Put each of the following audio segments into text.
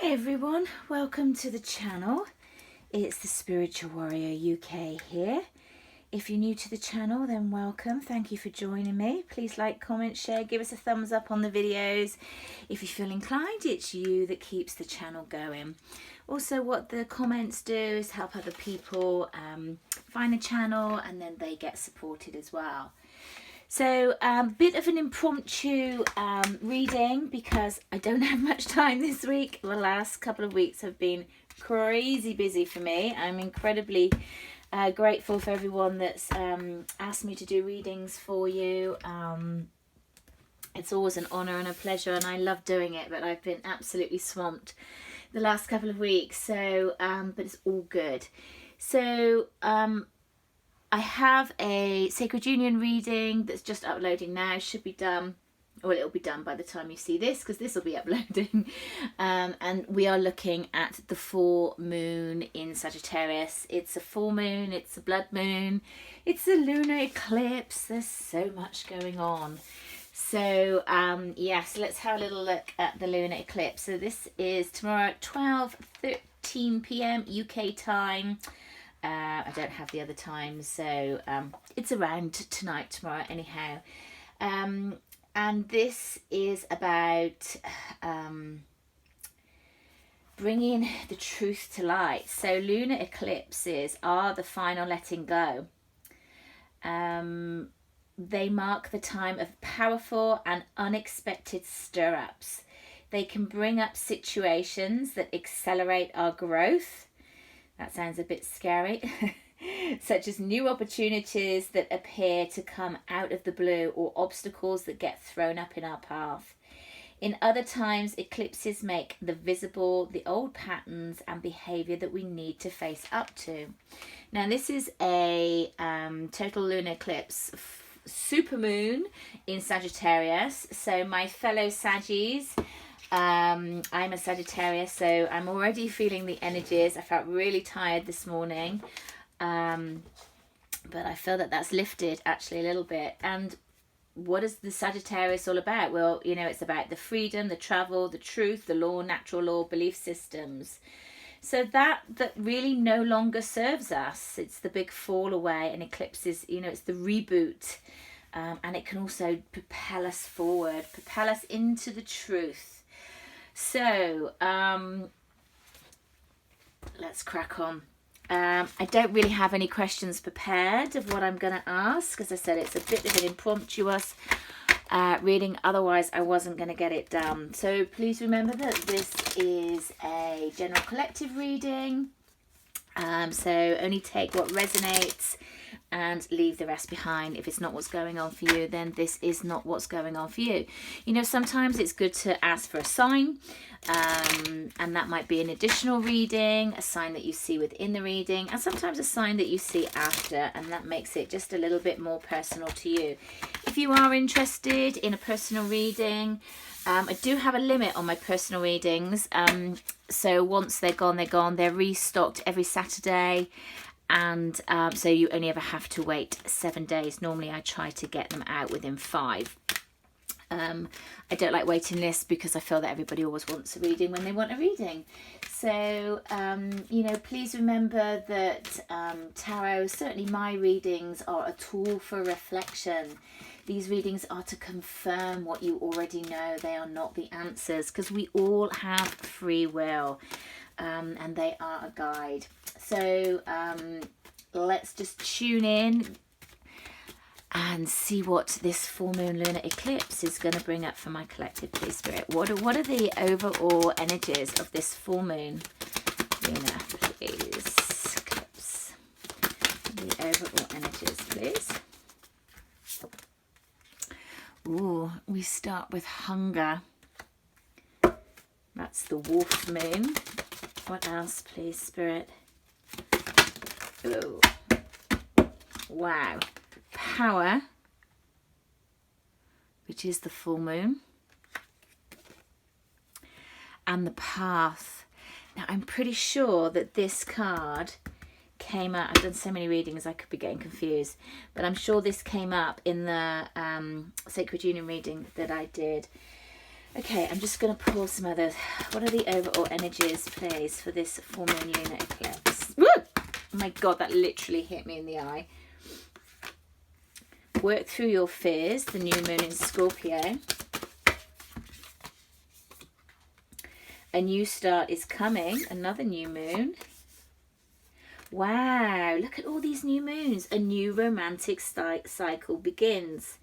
Hi everyone, welcome to the channel. It's the Spiritual Warrior UK here. If you're new to the channel, then welcome. Thank you for joining me. Please like, comment, share, give us a thumbs up on the videos. If you feel inclined, it's you that keeps the channel going. Also, what the comments do is help other people find the channel, and then they get supported as well. So bit of an impromptu reading because I don't have much time this week. The last couple of weeks have been crazy busy for me. I'm incredibly grateful for everyone that's asked me to do readings for you. It's always an honour and a pleasure, and I love doing it, but I've been absolutely swamped the last couple of weeks. So but it's all good. So I have a Sacred Union reading that's just uploading now. Should be done, well, it'll be done by the time you see this, because this will be uploading. And we are looking at the full moon in Sagittarius. It's a full moon, it's a blood moon, it's a lunar eclipse. There's so much going on. So yes, let's have a little look at the lunar eclipse. So this is tomorrow at 12:13 p.m. UK time. I don't have the other times, so it's around tonight, tomorrow anyhow. And this is about bringing the truth to light. So lunar eclipses are the final letting go. They mark the time of powerful and unexpected stir-ups. They can bring up situations that accelerate our growth. That sounds a bit scary. Such as new opportunities that appear to come out of the blue, or obstacles that get thrown up in our path. In other times, eclipses make visible the old patterns and behaviour that we need to face up to. Now, this is a total lunar eclipse, supermoon in Sagittarius. So my fellow Saggies, I'm a Sagittarius, so I'm already feeling the energies. I felt really tired this morning, but I feel that that's lifted actually a little bit. And what is the Sagittarius all about? Well, you know, it's about the freedom, the travel, the truth, the law, natural law, belief systems. So that really no longer serves us. It's the big fall away, and eclipses, you know, it's the reboot. And it can also propel us forward, propel us into the truth. So let's crack on. I don't really have any questions prepared of what I'm going to ask. As I said, it's a bit of an impromptuous reading, otherwise I wasn't going to get it done. So please remember that this is a general collective reading. So only take what resonates and leave the rest behind. If it's not what's going on for you, then this is not what's going on for you. You know, sometimes it's good to ask for a sign, and that might be an additional reading, a sign that you see within the reading, and sometimes a sign that you see after, and that makes it just a little bit more personal to you. If you are interested in a personal reading, I do have a limit on my personal readings, so once they're gone, they're gone. They're restocked every Saturday, and so you only ever have to wait 7 days. Normally I try to get them out within 5. I don't like waiting lists because I feel that everybody always wants a reading when they want a reading. So you know, please remember that tarot, certainly my readings, are a tool for reflection. These readings are to confirm what you already know. They are not the answers, because we all have free will, and they are a guide. So let's just tune in and see what this full moon lunar eclipse is going to bring up for my collective, please, Spirit. What are the overall energies of this full moon lunar, please, eclipse? The overall energies, please. Ooh, we start with hunger. That's the wolf moon. What else, please, Spirit? Ooh. Wow. Power, which is the full moon. And the path. Now, I'm pretty sure that this card came up. I've done so many readings I could be getting confused, but I'm sure this came up in the Sacred Union reading that I did Okay, I'm just going to pull some others. What are the overall energies, please, for this full moon lunar eclipse? Woo! Oh my God, that literally hit me in the eye. Work through your fears, the new moon in Scorpio. A new start is coming, another new moon. Wow, look at all these new moons. A new romantic cycle begins.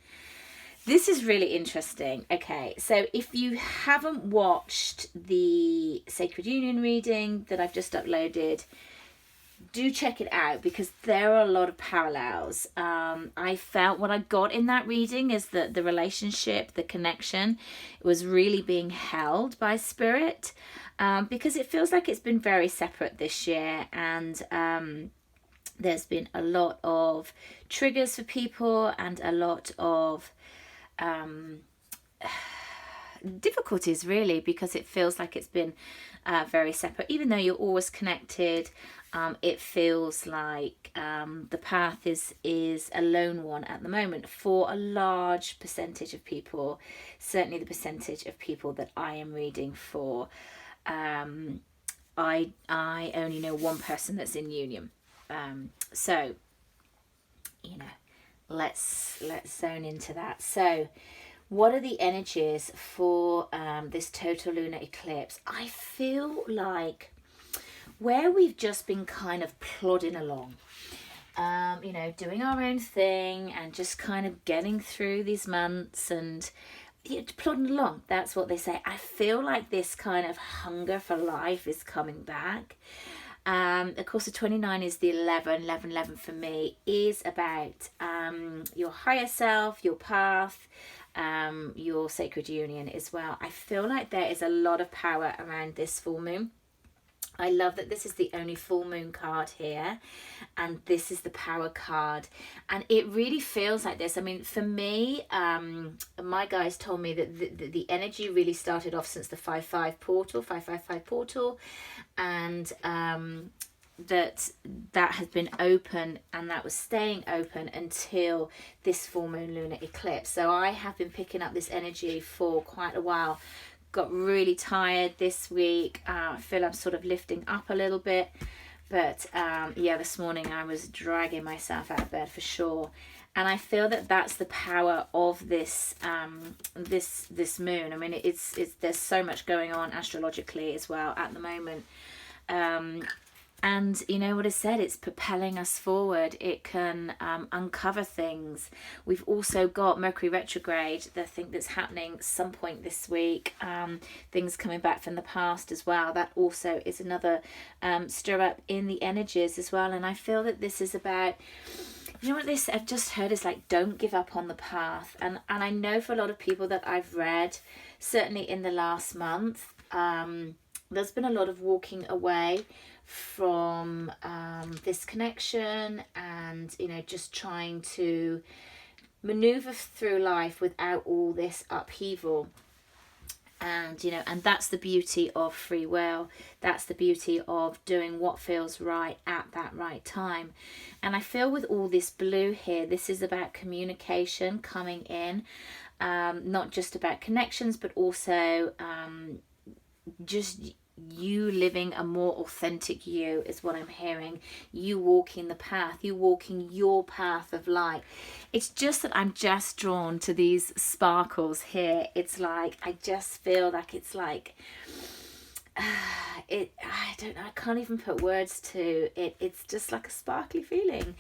This is really interesting. Okay, so if you haven't watched the Sacred Union reading that I've just uploaded, do check it out, because there are a lot of parallels. I felt what I got in that reading is that the relationship, the connection, was really being held by spirit, because it feels like it's been very separate this year, and there's been a lot of triggers for people and a lot of difficulties, really, because it feels like it's been very separate. Even though you're always connected, it feels like the path is a lone one at the moment for a large percentage of people. Certainly the percentage of people that I am reading for. I only know one person that's in union. So, you know, let's zone into that. So, what are the energies for this total lunar eclipse? I feel like where we've just been kind of plodding along, you know, doing our own thing and just kind of getting through these months and plodding along. That's what they say. I feel like this kind of hunger for life is coming back. Of course, the 29 is the 11 for me is about your higher self, your path, your sacred union as well. I feel like there is a lot of power around this full moon. I love that this is the only full moon card here, and this is the power card, and it really feels like this. I mean, for me, my guys told me that the energy really started off since the 555 portal, and that has been open, and that was staying open until this full moon lunar eclipse. So I have been picking up this energy for quite a while. Got really tired this week. I feel I'm sort of lifting up a little bit, but yeah, this morning I was dragging myself out of bed for sure. And I feel that that's the power of this this moon. I mean, it's there's so much going on astrologically as well at the moment. And you know what I said, it's propelling us forward. It can uncover things. We've also got Mercury retrograde, the thing that's happening some point this week. Things coming back from the past as well. That also is another stir up in the energies as well. And I feel that this is about, you know what this I've just heard is like, don't give up on the path. And I know for a lot of people that I've read, certainly in the last month, there's been a lot of walking away from this connection, and you know, just trying to maneuver through life without all this upheaval. And you know, and that's the beauty of free will. That's the beauty of doing what feels right at that right time. And I feel with all this blue here, this is about communication coming in, not just about connections, but also just you living a more authentic you is what I'm hearing. You walking the path, you walking your path of light. It's just that I'm just drawn to these sparkles here. It's like, I just feel like it's like, I don't know, I can't even put words to it. It's just like a sparkly feeling.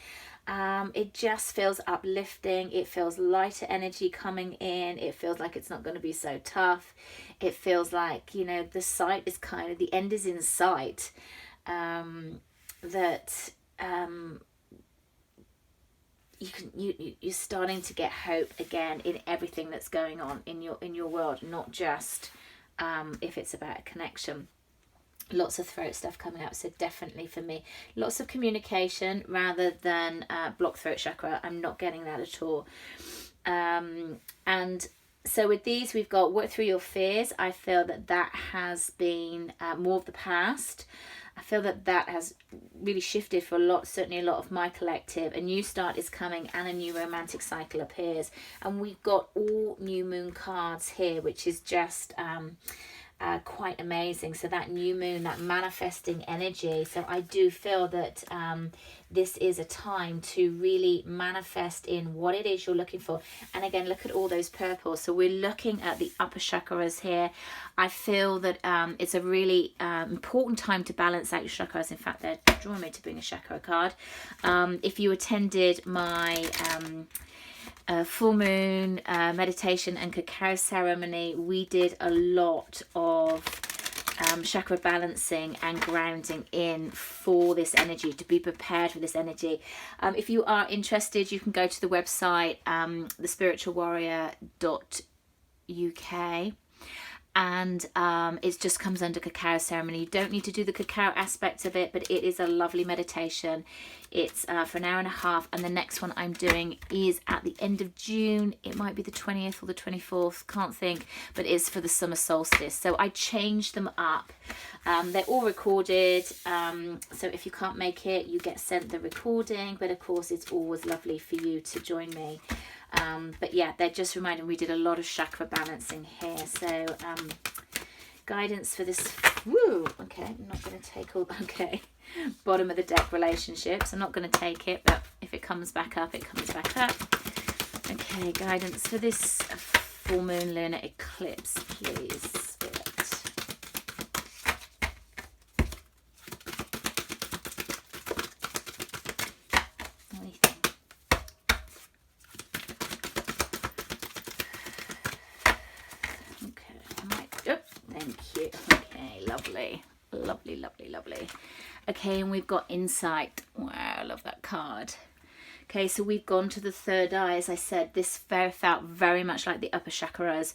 It just feels uplifting. It feels lighter energy coming in. It feels like it's not going to be so tough. It feels like, you know, the sight is kind of, the end is in sight. You're starting to get hope again in everything that's going on in your world, not just if it's about a connection. Lots of throat stuff coming up, so definitely for me, lots of communication rather than blocked throat chakra. I'm not getting that at all. And so with these, we've got work through your fears. I feel that has been more of the past. I feel that that has really shifted for a lot, certainly a lot of my collective. A new start is coming and a new romantic cycle appears. And we've got all new moon cards here, which is just quite amazing. So that new moon, that manifesting energy. So I do feel that this is a time to really manifest in what it is you're looking for. And again, look at all those purples. So we're looking at the upper chakras here. I feel that it's a really important time to balance out your chakras. In fact, they're drawing me to bring a chakra card. If you attended my full moon meditation and cacao ceremony, we did a lot of chakra balancing and grounding in for this energy, to be prepared for this energy. If you are interested, you can go to the website thespiritualwarrior.uk, and it just comes under cacao ceremony. You don't need to do the cacao aspect of it, but it is a lovely meditation. It's for an hour and a half, and the next one I'm doing is at the end of June. It might be the 20th or the 24th, can't think, but it's for the summer solstice. So I changed them up. They're all recorded, so if you can't make it, you get sent the recording, but of course it's always lovely for you to join me. But yeah, they're just reminding, we did a lot of chakra balancing here. So guidance for this, woo, okay, I'm not going to take all, okay, bottom of the deck relationships, I'm not going to take it, but if it comes back up, it comes back up. Okay, guidance for this full moon lunar eclipse, please, Spirit. Lovely. Okay, and we've got insight. Wow, I love that card. Okay, so we've gone to the third eye. As I said, this felt very much like the upper chakras.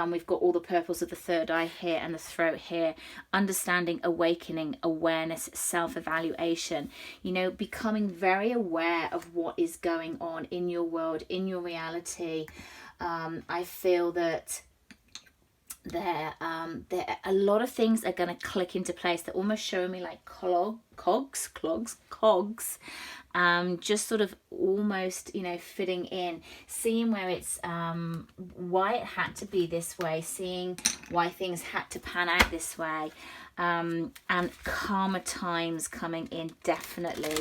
We've got all the purples of the third eye here and the throat here. Understanding, awakening, awareness, self-evaluation. You know, becoming very aware of what is going on in your world, in your reality. I feel that there a lot of things are going to click into place. They're almost showing me like cogs, just sort of almost, you know, fitting in, seeing where it's why it had to be this way, seeing why things had to pan out this way, and calmer times coming in, definitely,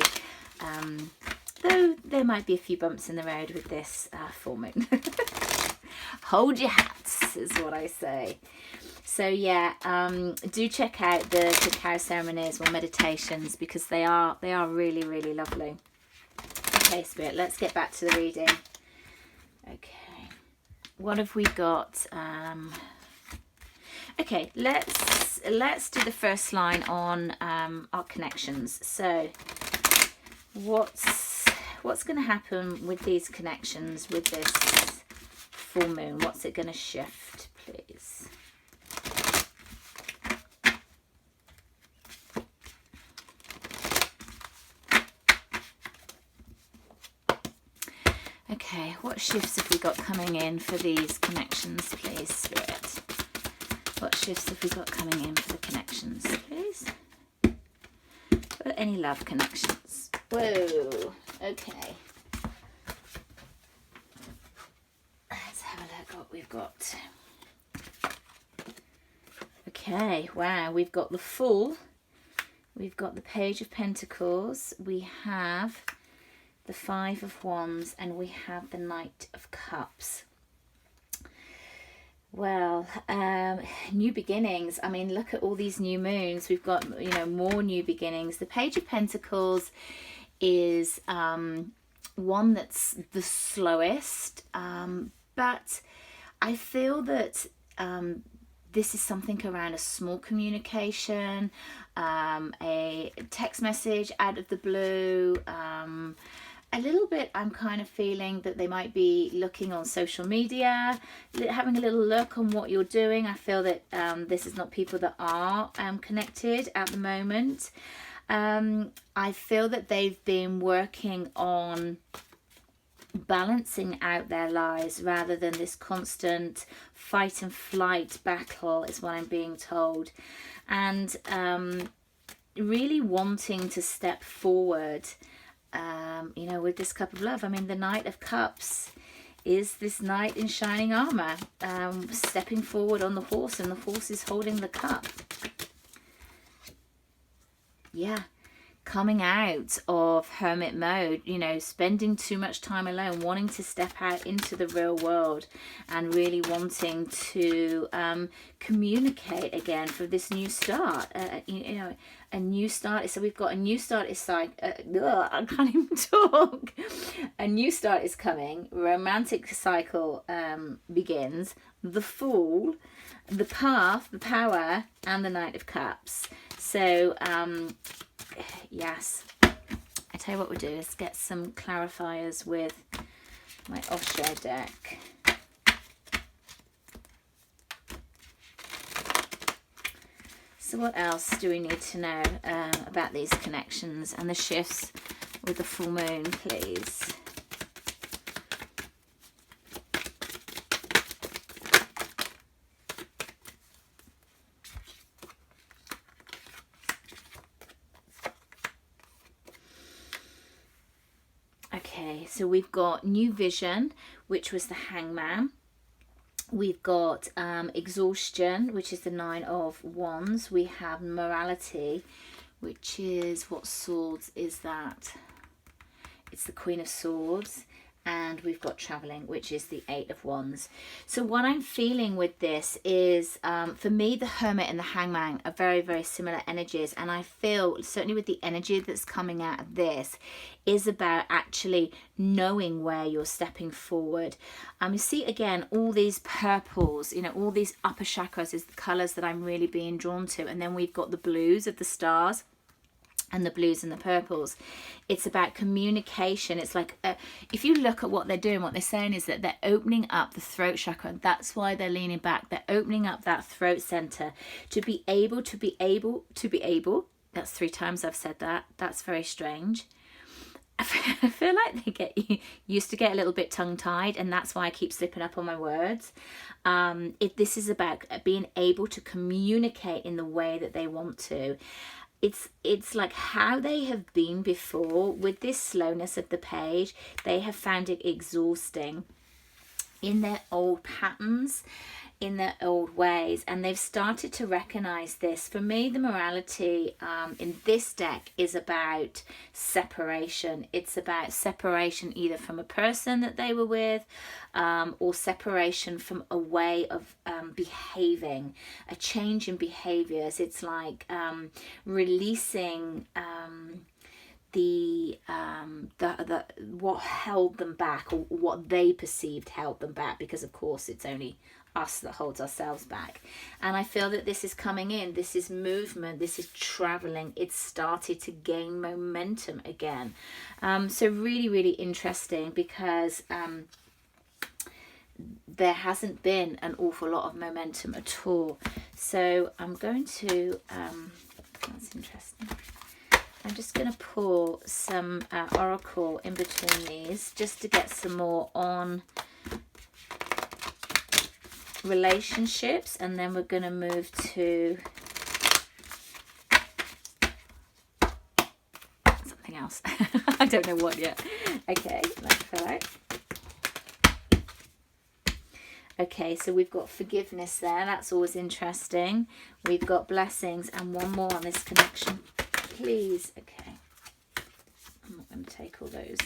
though there might be a few bumps in the road with this full moon. Hold your hats is what I say. So yeah, do check out the cacao ceremonies or meditations, because they are really, really lovely. Okay, Spirit, let's get back to the reading. Okay, what have we got? Okay, let's do the first line on our connections. So what's going to happen with these connections with this full moon? What's it going to shift, please? Okay, what shifts have we got coming in for these connections, please, Spirit? What shifts have we got coming in for the connections, please? For any love connections? Whoa, okay. Let's have a look what we've got. Okay, wow, we've got the Fool, we've got the Page of Pentacles, we have the Five of Wands, and we have the Knight of Cups. Well, new beginnings. I mean, look at all these new moons. We've got, you know, more new beginnings. The Page of Pentacles is one that's the slowest, but I feel that this is something around a small communication, a text message out of the blue, a little bit. I'm kind of feeling that they might be looking on social media, having a little look on what you're doing. I feel that this is not people that are connected at the moment. I feel that they've been working on balancing out their lives rather than this constant fight and flight battle, is what I'm being told. And really wanting to step forward, you know, with this cup of love. I mean, the Knight of Cups is this knight in shining armor, stepping forward on the horse, and the horse is holding the cup. Yeah, coming out of hermit mode, you know, spending too much time alone, wanting to step out into the real world, and really wanting to communicate again for this new start. You know, a new start. So we've got a new start is like, I can't even talk. A new start is coming. Romantic cycle begins. The Fool, the Path, the Power, and the Knight of Cups. So yes, I tell you what we'll do is get some clarifiers with my Osho deck. So what else do we need to know about these connections and the shifts with the full moon, please? Okay, so we've got new vision, which was the Hangman. We've got exhaustion, which is the Nine of Wands. We have morality, which is, what swords is that? It's the Queen of Swords. And we've got traveling, which is the Eight of Wands. So what I'm feeling with this is, for me, the Hermit and the Hangman are very, very similar energies. And I feel, certainly with the energy that's coming out of this, is about actually knowing where you're stepping forward. You see, again, all these purples, you know, all these upper chakras is the colours that I'm really being drawn to. And then we've got the blues of the stars, and the blues and the purples. It's about communication. It's like, if you look at what they're doing, what they're saying is that they're opening up the throat chakra, and that's why they're leaning back. They're opening up that throat center to be able, that's 3 times I've said that. That's very strange. I feel like they get used to get a little bit tongue-tied, and that's why I keep slipping up on my words. This is about being able to communicate in the way that they want to. It's like how they have been before. With this slowness of the page, they have found it exhausting in their old patterns, in their old ways, and they've started to recognize this. For me, the morality in this deck is about separation. It's about separation either from a person that they were with, or separation from a way of behaving, a change in behaviors. It's like releasing the what held them back, or what they perceived held them back, because of course it's only us that holds ourselves back. And I feel that this is coming in, this is movement, this is traveling. It's started to gain momentum again. So really, really interesting, because there hasn't been an awful lot of momentum at all. So I'm going to that's interesting. I'm just going to pour some oracle in between these, just to get some more on relationships, and then we're going to move to something else. I don't know what yet. Okay, let's fill out. Okay, so we've got forgiveness there. That's always interesting. We've got blessings, and one more on this connection, please. Okay, I'm not going to take all those.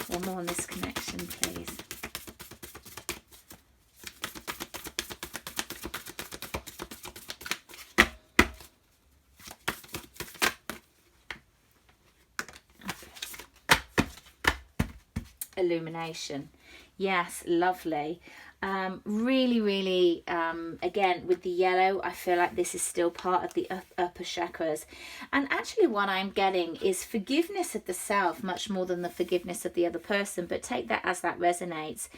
One more on this connection, please. Illumination. Yes, lovely. Really, really, again, with the yellow, I feel like this is still part of the upper chakras. And actually what I'm getting is forgiveness of the self much more than the forgiveness of the other person, but take that as that resonates.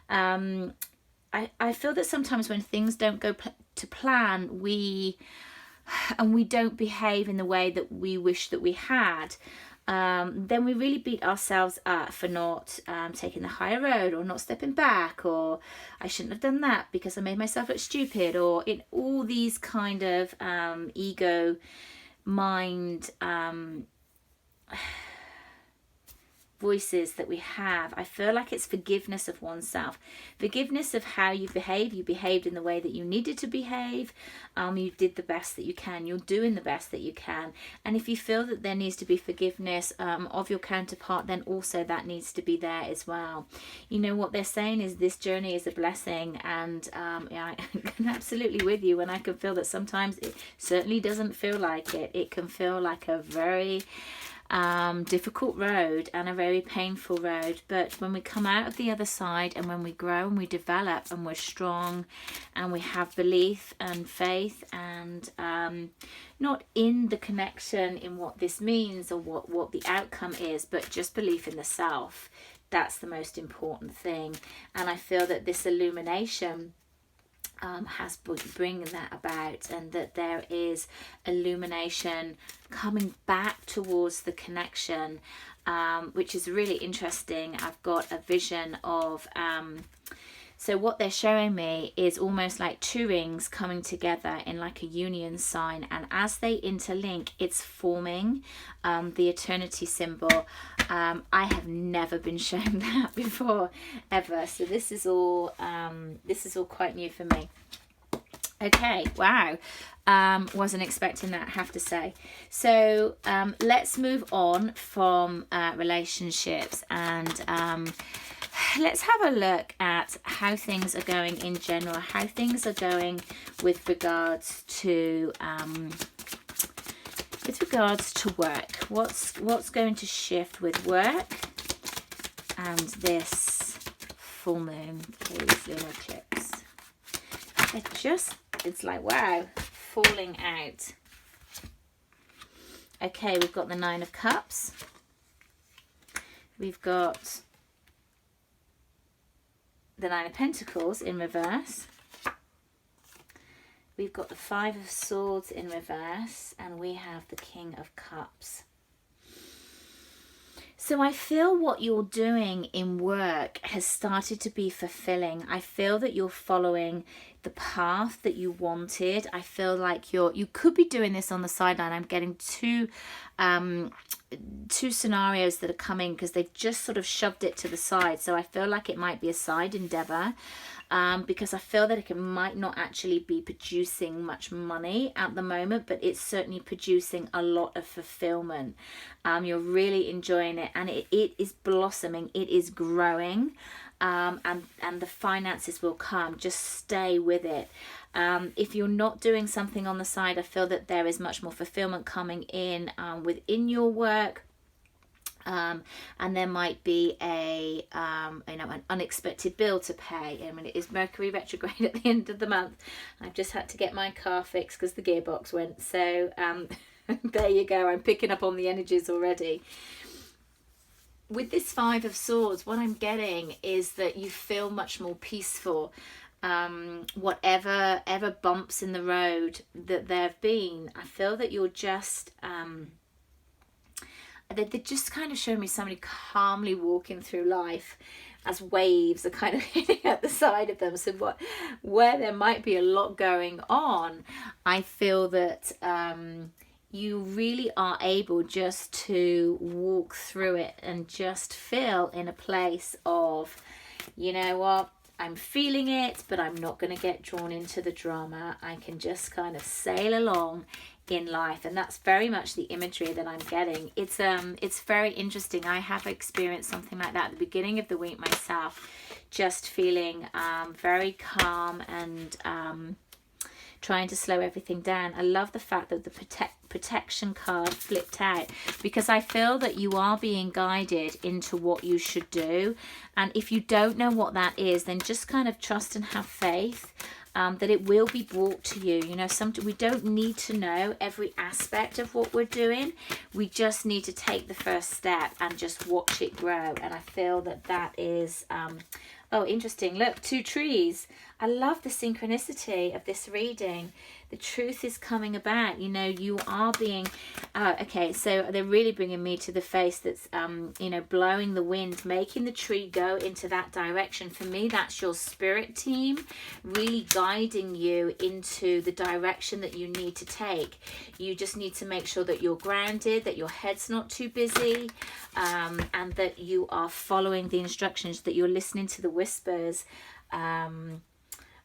I feel that sometimes when things don't go to plan, we don't behave in the way that we wish that we had, then we really beat ourselves up for not taking the higher road, or not stepping back, or I shouldn't have done that because I made myself look stupid, or in all these kind of ego mind voices that we have. I feel like it's forgiveness of oneself, forgiveness of how you behave. You behaved in the way that you needed to behave. You did the best that you can. You're doing the best that you can. And if you feel that there needs to be forgiveness of your counterpart, then also that needs to be there as well. You know, what they're saying is this journey is a blessing, and yeah, I'm absolutely with you. And I can feel that sometimes it certainly doesn't feel like it. It can feel like a very difficult road and a very painful road, but when we come out of the other side, and when we grow and we develop and we're strong and we have belief and faith, and not in the connection in what this means or what the outcome is, but just belief in the self, that's the most important thing. And I feel that this illumination has bringing that about, and that there is illumination coming back towards the connection, which is really interesting. I've got a vision of so what they're showing me is almost like two rings coming together in like a union sign, and as they interlink, it's forming the eternity symbol. I have never been shown that before, ever, so this is all quite new for me. Okay, wow. Wasn't expecting that, I have to say. So let's move on from relationships, and let's have a look at how things are going in general, how things are going with regards to work. What's going to shift with work and this full moon, these lunar eclipse. It's like, wow, falling out. Okay, we've got the Nine of Cups. We've got the Nine of Pentacles in reverse. We've got the Five of Swords in reverse, and we have the King of Cups. So I feel what you're doing in work has started to be fulfilling. I feel that you're following the path that you wanted. I feel like you could be doing this on the sideline. I'm getting two scenarios that are coming because they've just sort of shoved it to the side. So I feel like it might be a side endeavor, because I feel that it might not actually be producing much money at the moment, but it's certainly producing a lot of fulfillment. You're really enjoying it, and it is blossoming, it is growing, and the finances will come. Just stay with it. If you're not doing something on the side, I feel that there is much more fulfillment coming in within your work. And there might be an unexpected bill to pay. I mean, it is Mercury retrograde at the end of the month. I've just had to get my car fixed because the gearbox went. So there you go. I'm picking up on the energies already. With this Five of Swords, what I'm getting is that you feel much more peaceful. Whatever bumps in the road that there have been, I feel that you're just they just kind of show me somebody calmly walking through life as waves are kind of hitting at the side of them. So where there might be a lot going on, I feel that you really are able just to walk through it and just feel in a place of, you know what, I'm feeling it, but I'm not going to get drawn into the drama. I can just kind of sail along in life, and that's very much the imagery that I'm getting. It's very interesting. I have experienced something like that at the beginning of the week myself, just feeling very calm and trying to slow everything down. I love the fact that the protection card flipped out, because I feel that you are being guided into what you should do, and if you don't know what that is, then just kind of trust and have faith that it will be brought to you. You know, we don't need to know every aspect of what we're doing. We just need to take the first step and just watch it grow. And I feel that that is Oh, interesting. Look, 2 trees. I love the synchronicity of this reading. The truth is coming about. You know, you are being... okay, so they're really bringing me to the face that's, you know, blowing the wind, making the tree go into that direction. For me, that's your spirit team really guiding you into the direction that you need to take. You just need to make sure that you're grounded, that your head's not too busy, and that you are following the instructions, that you're listening to the whispers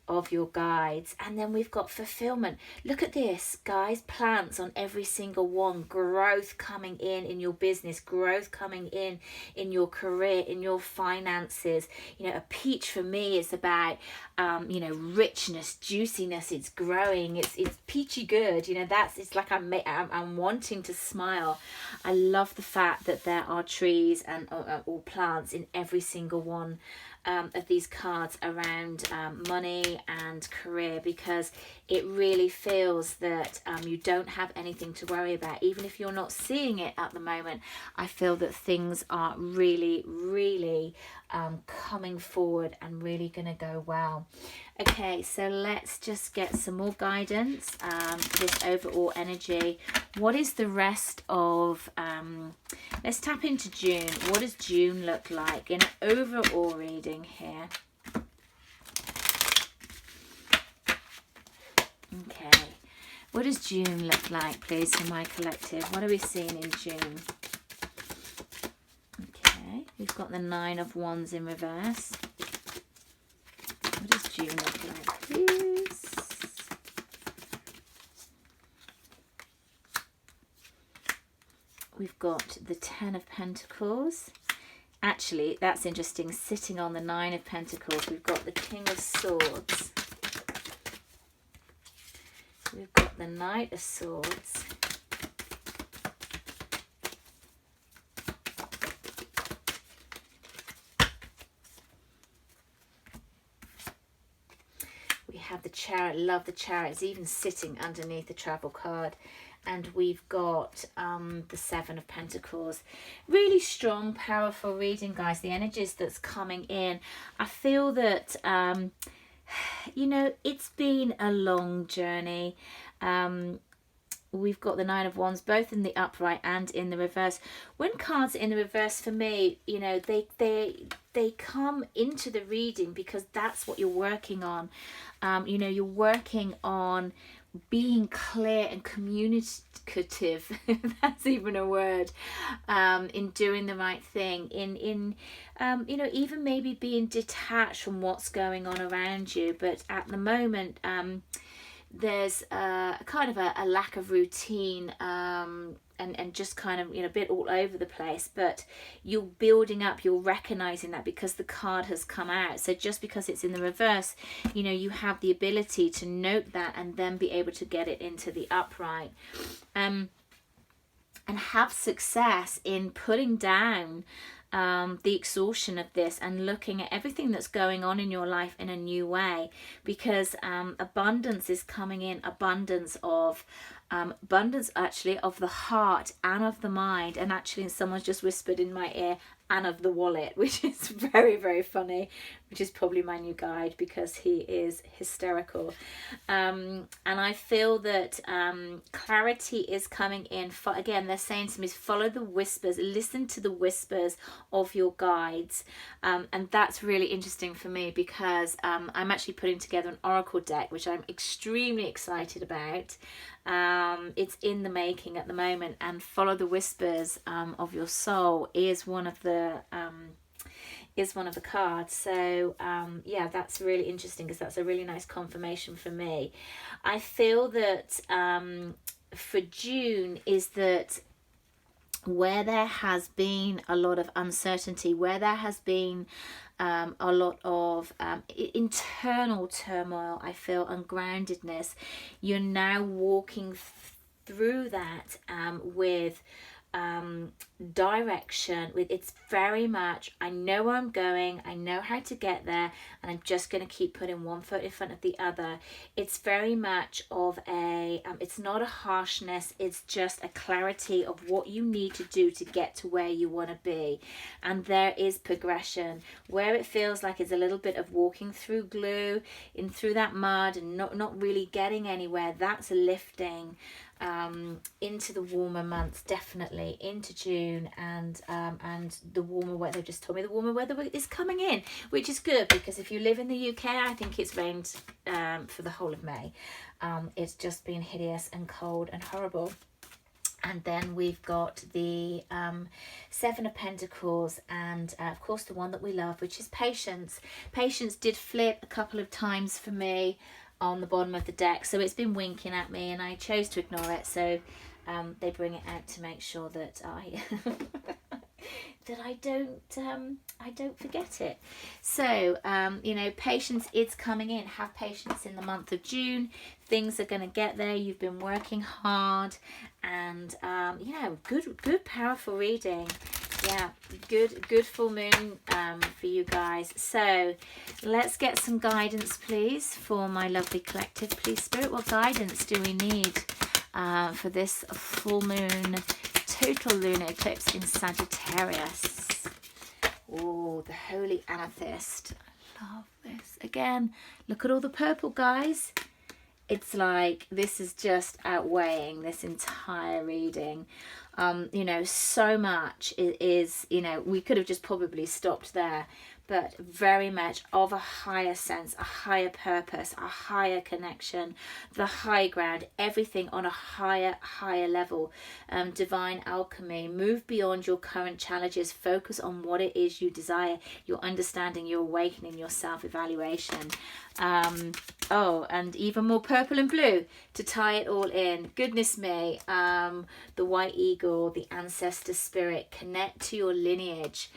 of your guides. And then we've got fulfillment. Look at this, guys. Plants on every single one. Growth coming in your business, growth coming in your career, in your finances. You know, a peach for me is about you know, richness, juiciness. It's growing, it's peachy good. You know, it's like I'm wanting to smile. I love the fact that there are trees and or plants in every single one of these cards around money and career, because it really feels that you don't have anything to worry about. Even if you're not seeing it at the moment, I feel that things are really, really coming forward and really going to go well. Okay, so let's just get some more guidance for this overall energy. What is the rest of... let's tap into June. What does June look like in an overall reading here? Okay. What does June look like, please, for my collective? What are we seeing in June? Okay. We've got the 9 of Wands in reverse. What does June look like, please? We've got the 10 of Pentacles. Actually, that's interesting. Sitting on the 9 of Pentacles, we've got the King of Swords. We've got the Knight of Swords. We have the Chariot. Love the Chariot. It's even sitting underneath the Travel card. And we've got the 7 of Pentacles. Really strong, powerful reading, guys. The energies that's coming in. I feel that, you know, it's been a long journey. We've got the 9 of Wands, both in the upright and in the reverse. When cards are in the reverse, for me, you know, they come into the reading because that's what you're working on. You know, you're working on being clear and communicative, if that's even a word, in doing the right thing, in you know, even maybe being detached from what's going on around you. But at the moment, there's kind of a lack of routine, and just kind of, you know, a bit all over the place. But you're building up, you're recognizing that because the card has come out. So just because it's in the reverse, you know, you have the ability to note that and then be able to get it into the upright, and have success in putting down the exhaustion of this and looking at everything that's going on in your life in a new way, because abundance is coming in, abundance actually of the heart and of the mind. And actually someone's just whispered in my ear, and of the wallet, which is very, very funny, which is probably my new guide because he is hysterical. And I feel that clarity is coming in. Again, they're saying to me, follow the whispers, listen to the whispers of your guides. And that's really interesting for me because I'm actually putting together an oracle deck, which I'm extremely excited about. It's in the making at the moment, and follow the whispers of your soul is one of the cards. So yeah, that's really interesting because that's a really nice confirmation for me. I feel that for June is that where there has been a lot of uncertainty, where there has been a lot of internal turmoil, I feel, ungroundedness, you're now walking through that with direction. It's very much, I know where I'm going, I know how to get there, and I'm just going to keep putting one foot in front of the other. It's very much of a it's not a harshness, it's just a clarity of what you need to do to get to where you want to be. And there is progression. Where it feels like it's a little bit of walking through glue, in through that mud, and not really getting anywhere, that's a lifting into the warmer months, definitely into June, and the warmer weather. Just told me the warmer weather is coming in, which is good, because if you live in the UK, I think it's rained for the whole of May. It's just been hideous and cold and horrible. And then we've got the Seven of Pentacles, and of course the one that we love, which is Patience. Patience did flip a couple of times for me on the bottom of the deck, so it's been winking at me and I chose to ignore it. So they bring it out to make sure that I that I don't forget it. So you know, patience is coming in. Have patience in the month of June. Things are going to get there. You've been working hard, and you know, good powerful reading. Yeah, good full moon for you guys. So let's get some guidance, please, for my lovely collective. Please, Spirit, what guidance do we need for this full moon total lunar eclipse in Sagittarius? Oh, the holy amethyst. I love this. Again, look at all the purple, guys. It's like this is just outweighing this entire reading. You know, so much is, you know, we could have just probably stopped there, but very much of a higher sense, a higher purpose, a higher connection, the high ground, everything on a higher level. Divine alchemy. Move beyond your current challenges. Focus on what it is you desire, your understanding, your awakening, your self-evaluation. Oh, and even more purple and blue to tie it all in. Goodness me. The white eagle, the ancestor spirit. Connect to your lineage.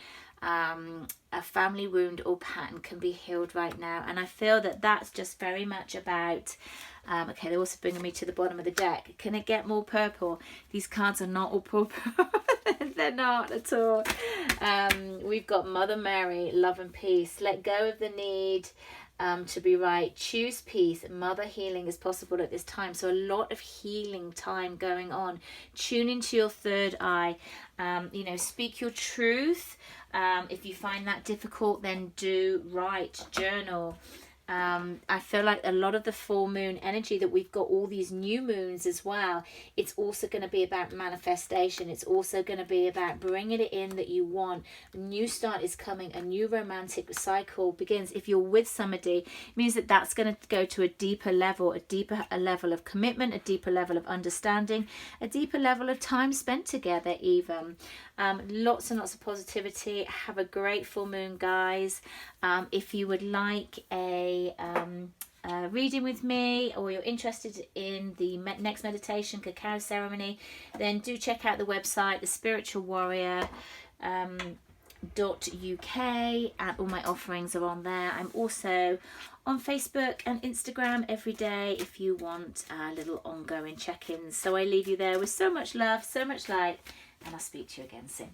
A family wound or pattern can be healed right now, and I feel that that's just very much about okay, they're also bringing me to the bottom of the deck. Can it get more purple? These cards are not all purple. They're not at all. We've got Mother Mary, love and peace. Let go of the need to be right. Choose peace. Mother healing is possible at this time. So a lot of healing time going on. Tune into your third eye. You know, speak your truth. If you find that difficult, then do write, journal. I feel like a lot of the full moon energy that we've got, all these new moons as well, it's also going to be about manifestation. It's also going to be about bringing it in that you want. A new start is coming. A new romantic cycle begins. If you're with somebody, it means that that's going to go to a deeper level, a level of commitment, a deeper level of understanding, a deeper level of time spent together even. Lots and lots of positivity. Have a great full moon, guys. If you would like a reading with me, or you're interested in the next meditation cacao ceremony, then do check out the website, the Spiritual Warrior .uk, and all my offerings are on there. I'm also on Facebook and Instagram every day if you want little ongoing check-ins. So I leave you there with so much love, so much light, and I'll speak to you again soon.